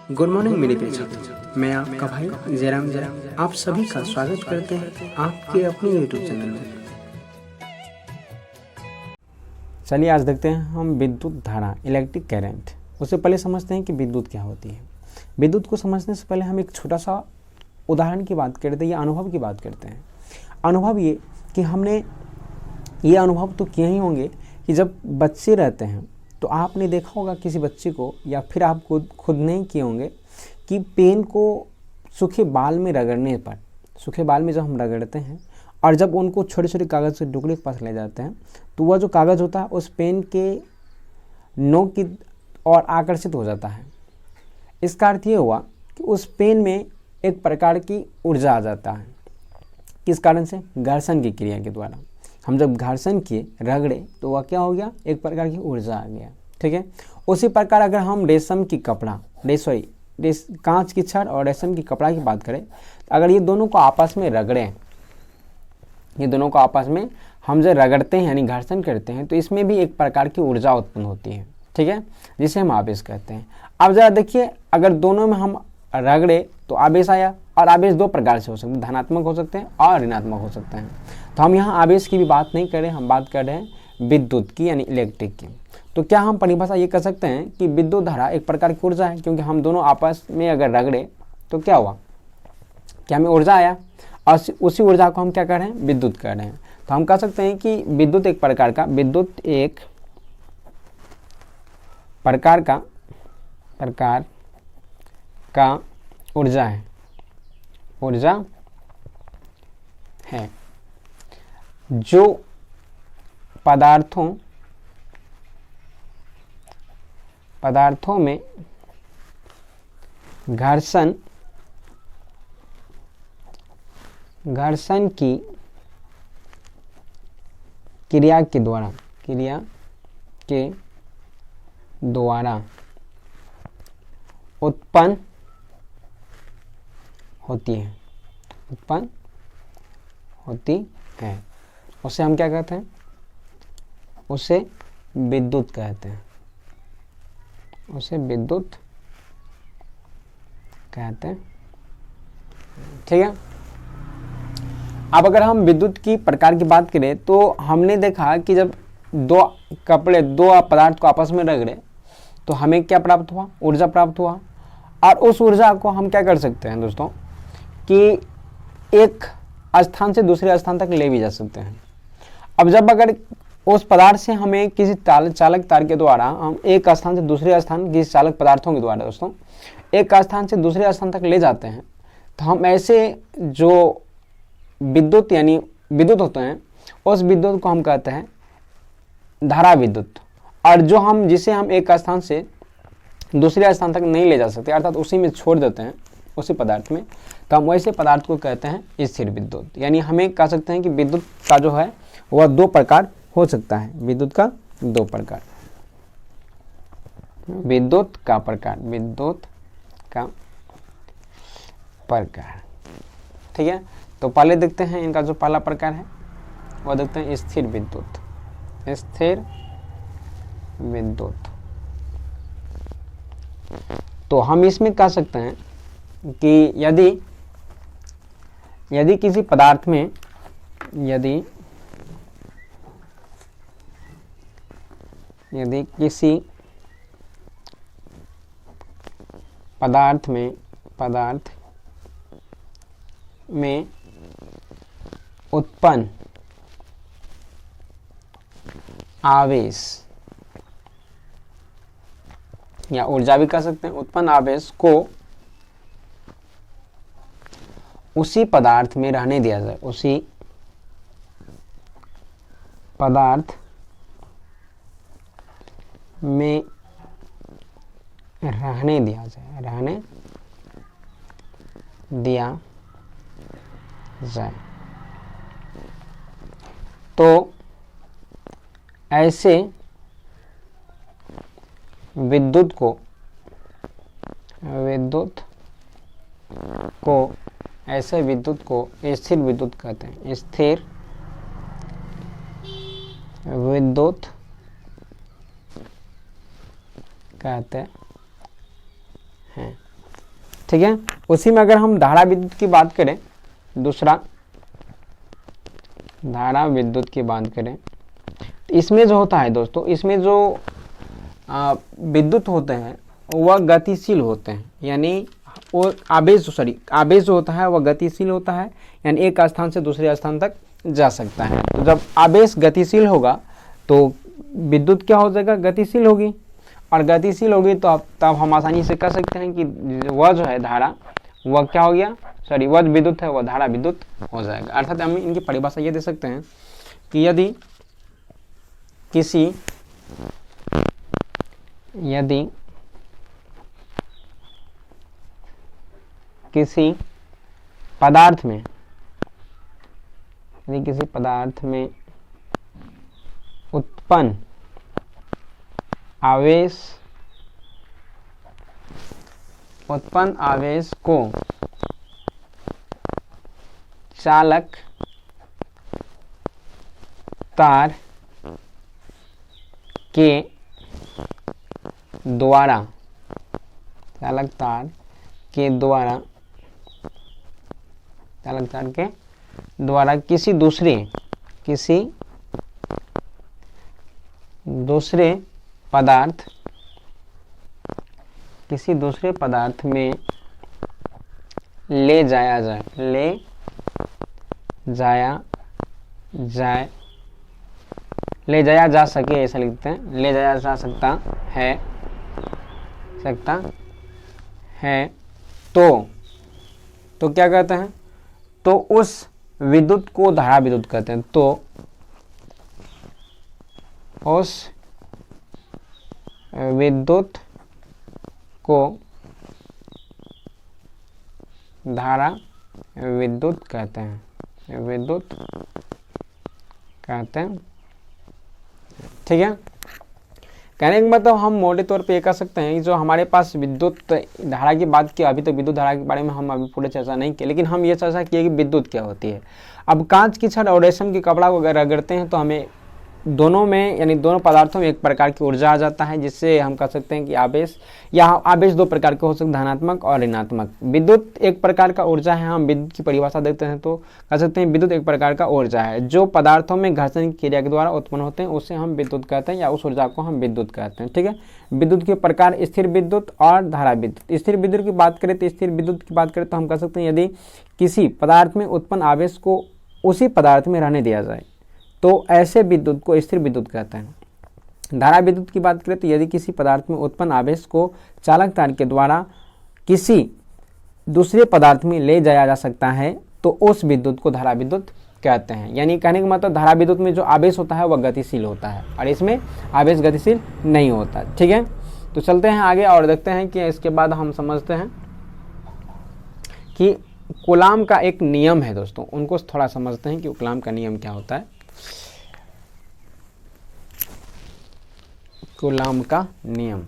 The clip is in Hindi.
गुड मॉर्निंग मेरे प्रिय छात्रों, मैं आपका भाई जयराम आप सभी का स्वागत करते हैं आपके अपने यूट्यूब चैनल में। चलिए आज देखते हैं हम विद्युत धारा इलेक्ट्रिक करंट। उससे पहले समझते हैं कि विद्युत क्या होती है। विद्युत को समझने से पहले हम एक छोटा सा उदाहरण की बात करते हैं या अनुभव की बात करते हैं। अनुभव ये कि हमने ये अनुभव तो किए ही होंगे कि जब बच्चे रहते हैं तो आपने देखा होगा किसी बच्चे को, या फिर आप खुद नहीं किए होंगे कि पेन को सूखे बाल में रगड़ने पर, सूखे बाल में जब हम रगड़ते हैं और जब उनको छोटे छोटे कागज़ के टुकड़े के पास ले जाते हैं तो वह जो कागज़ होता है उस पेन के नोक की ओर आकर्षित हो जाता है। इसका अर्थ ये हुआ कि उस पेन में एक प्रकार की ऊर्जा आ जाता है। किस कारण से? घर्षण की क्रिया के द्वारा। हम जब घर्षण किए, रगड़े, तो वह क्या हो गया? एक प्रकार की ऊर्जा आ गया। ठीक है। उसी प्रकार अगर हम रेशम की कपड़ा कांच की छड़ और रेशम की कपड़ा की बात करें, तो अगर ये दोनों को आपस में रगड़ें, ये दोनों को आपस में हम जब रगड़ते हैं यानी घर्षण करते हैं तो इसमें भी एक प्रकार की ऊर्जा उत्पन्न होती है। ठीक है, जिसे हम आवेश कहते हैं। अब जरा देखिए, अगर दोनों में हम रगड़े तो आवेश आया, और आवेश दो प्रकार से हो सकते हैं, धनात्मक हो सकते हैं और ऋणात्मक हो सकते हैं। तो हम यहाँ आवेश की भी बात नहीं कर रहे, हम बात कर रहे हैं विद्युत की यानी इलेक्ट्रिक की। तो क्या हम परिभाषा ये कर सकते हैं कि विद्युत धारा एक प्रकार की ऊर्जा है, क्योंकि हम दोनों आपस में अगर रगड़े तो क्या हुआ? क्या हमें ऊर्जा आया, और उसी ऊर्जा को हम क्या कर रहे हैं? विद्युत कर रहे हैं। तो हम कह सकते हैं कि विद्युत एक प्रकार का ऊर्जा है, जो पदार्थों में घर्षण की क्रिया के द्वारा उत्पन्न होती है, उसे हम क्या कहते हैं? उसे विद्युत कहते हैं। ठीक है। अब अगर हम विद्युत की प्रकार की बात करें तो हमने देखा कि जब दो पदार्थ को आपस में रगड़े तो हमें क्या प्राप्त हुआ? ऊर्जा प्राप्त हुआ। और उस ऊर्जा को हम क्या कर सकते हैं दोस्तों कि एक स्थान से दूसरे स्थान तक ले भी जा सकते हैं। अब जब अगर उस पदार्थ से हमें किसी चालक तार के द्वारा हम एक स्थान से दूसरे स्थान, किसी चालक पदार्थों के द्वारा दोस्तों एक स्थान से दूसरे स्थान तक ले जाते हैं, तो हम ऐसे जो विद्युत यानी विद्युत होते हैं, उस विद्युत को हम कहते हैं धारा विद्युत। और जिसे हम एक स्थान से दूसरे स्थान तक नहीं ले जा सकते, अर्थात उसी में छोड़ देते हैं, उसी पदार्थ में, तो हम वैसे पदार्थ को कहते हैं स्थिर विद्युत। यानी हमें कह सकते हैं कि विद्युत का जो है वह दो प्रकार हो सकता है। विद्युत का प्रकार। ठीक है। तो पहले देखते हैं इनका जो पहला प्रकार है वह देखते हैं स्थिर विद्युत। तो हम इसमें कह सकते हैं कि यदि किसी पदार्थ में यदि किसी पदार्थ में उत्पन्न आवेश या ऊर्जा भी कह सकते हैं, उत्पन्न आवेश को उसी पदार्थ में रहने दिया जाए, उसी पदार्थ में रहने दिया जाए, तो ऐसे विद्युत को स्थिर विद्युत कहते हैं। स्थिर विद्युत कहते हैं। ठीक है। उसी में अगर हम धारा विद्युत की बात करें, दूसरा धारा विद्युत की बात करें, तो इसमें जो होता है दोस्तों, इसमें जो विद्युत होते हैं वह गतिशील होते हैं, यानी वो आवेश जो होता है वह गतिशील होता है, यानी एक स्थान से दूसरे स्थान तक जा सकता है। तो जब आवेश गतिशील होगा तो विद्युत क्या हो जाएगा, गतिशील होगी, और गतिशील होगी तो तब हम आसानी से कह सकते हैं कि वह जो है धारा, वह क्या हो गया, वह विद्युत है वह धारा विद्युत हो जाएगा। अर्थात हम इनकी परिभाषा ये दे सकते हैं कि यदि किसी पदार्थ में उत्पन्न आवेश को चालक तार के द्वारा किसी दूसरे पदार्थ में ले जाया जा सके, ऐसा लिखते हैं, ले जाया जा सकता है तो क्या कहते हैं, तो उस विद्युत को धारा विद्युत कहते हैं। तो उस विद्युत को धारा विद्युत कहते हैं, ठीक है। कहने का मतलब हम मोटे तौर पे ये कह सकते हैं कि जो हमारे पास विद्युत धारा की बात की, अभी तक विद्युत धारा के बारे में हम अभी पूरी चर्चा नहीं की, लेकिन हम ये चर्चा किए कि विद्युत क्या होती है। अब कांच की छड़ और रेशम के कपड़ा को अगर रगड़ते हैं तो हमें दोनों में, यानी दोनों पदार्थों में एक प्रकार की ऊर्जा आ जाता है, जिससे हम कह सकते हैं कि आवेश दो प्रकार के हो सकते हैं, धनात्मक और ऋणात्मक। विद्युत एक प्रकार का ऊर्जा है, हम विद्युत की परिभाषा देते हैं तो कह सकते हैं विद्युत एक प्रकार का ऊर्जा है जो पदार्थों में घर्षण की क्रिया के द्वारा उत्पन्न होते हैं, उसे हम विद्युत कहते हैं, या उस ऊर्जा को हम विद्युत कहते हैं, ठीक है। विद्युत के प्रकार स्थिर विद्युत और धारा विद्युत। स्थिर विद्युत की बात करें तो हम कह सकते हैं यदि किसी पदार्थ में उत्पन्न आवेश को उसी पदार्थ में रहने दिया जाए तो ऐसे विद्युत को स्थिर विद्युत कहते हैं। धारा विद्युत की बात करें तो यदि किसी पदार्थ में उत्पन्न आवेश को चालक तार के द्वारा किसी दूसरे पदार्थ में ले जाया जा सकता है तो उस विद्युत को धारा विद्युत कहते हैं। यानी कहने का मतलब धारा विद्युत में जो आवेश होता है वह गतिशील होता है और इसमें आवेश गतिशील नहीं होता, ठीक है। तो चलते हैं आगे और देखते हैं कि इसके बाद हम समझते हैं कि कूलाम का एक नियम है दोस्तों, उनको थोड़ा समझते हैं कि कूलाम का नियम क्या होता है। कूलाम का नियम,